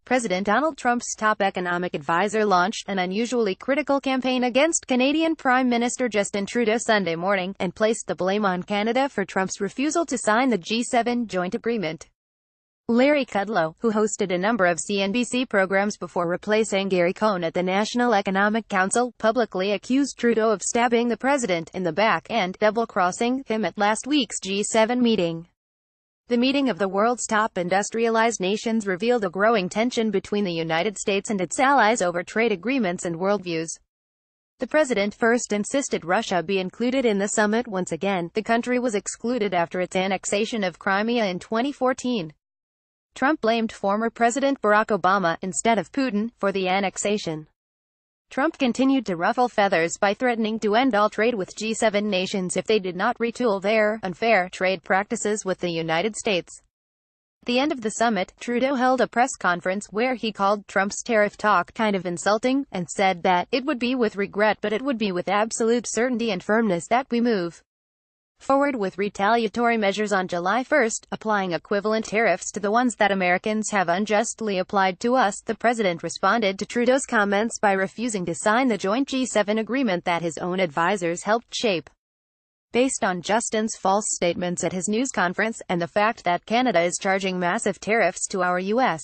President Donald Trump's top economic advisor launched an unusually critical campaign against Canadian Prime Minister Justin Trudeau Sunday morning, and placed the blame on Canada for Trump's refusal to sign the G7 joint agreement. Larry Kudlow, who hosted a number of CNBC programs before replacing Gary Cohn at the National Economic Council, publicly accused Trudeau of stabbing the president in the back and double-crossing him at last week's G7 meeting. The meeting of the world's top industrialized nations revealed a growing tension between the United States and its allies over trade agreements and worldviews. The president first insisted Russia be included in the summit once again. The country was excluded after its annexation of Crimea in 2014. Trump blamed former President Barack Obama, instead of Putin, for the annexation. Trump continued to ruffle feathers by threatening to end all trade with G7 nations if they did not retool their unfair trade practices with the United States. At the end of the summit, Trudeau held a press conference where he called Trump's tariff talk kind of insulting, and said that it would be with regret, but it would be with absolute certainty and firmness that we move forward with retaliatory measures on July 1, applying equivalent tariffs to the ones that Americans have unjustly applied to us. The president responded to Trudeau's comments by refusing to sign the joint G7 agreement that his own advisors helped shape. Based on Justin's false statements at his news conference, and the fact that Canada is charging massive tariffs to our U.S.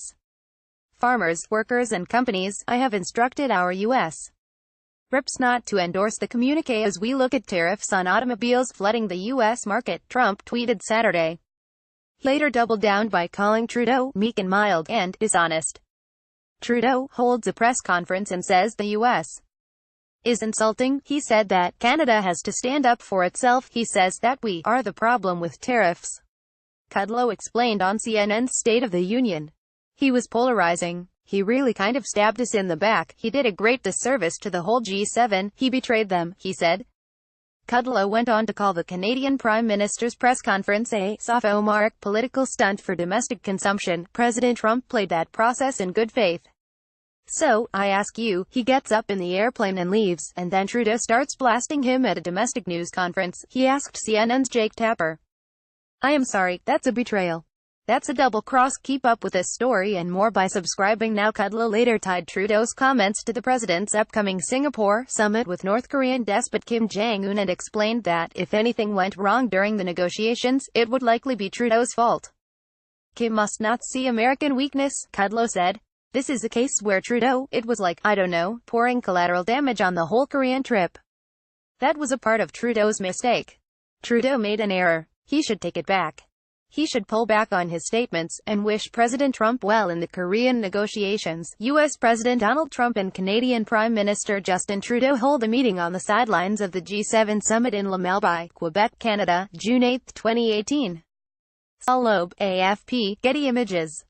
farmers, workers and companies, I have instructed our U.S. reps not to endorse the communiqué as we look at tariffs on automobiles flooding the U.S. market, Trump tweeted Saturday. He later doubled down by calling Trudeau meek and mild and dishonest. Trudeau holds a press conference and says the U.S. is insulting. He said that Canada has to stand up for itself. He says that we are the problem with tariffs. Kudlow explained on CNN's State of the Union. He was polarizing. He really kind of stabbed us in the back. He did a great disservice to the whole G7. He betrayed them, he said. Kudlow went on to call the Canadian Prime Minister's press conference a sophomoric political stunt for domestic consumption. President Trump played that process in good faith. So, I ask you, he gets up in the airplane and leaves, and then Trudeau starts blasting him at a domestic news conference. He asked CNN's Jake Tapper. I am sorry, that's a betrayal. That's a double-cross. Keep up with this story and more by subscribing now. Kudlow later tied Trudeau's comments to the president's upcoming Singapore summit with North Korean despot Kim Jong-un, and explained that if anything went wrong during the negotiations, it would likely be Trudeau's fault. Kim must not see American weakness, Kudlow said. This is a case where Trudeau, it was like, I don't know, pouring collateral damage on the whole Korean trip. That was a part of Trudeau's mistake. Trudeau made an error. He should take it back. He should pull back on his statements, and wish President Trump well in the Korean negotiations. U.S. President Donald Trump and Canadian Prime Minister Justin Trudeau hold a meeting on the sidelines of the G7 summit in Lamelby, Quebec, Canada, June 8, 2018. Saul Loeb, AFP, Getty Images.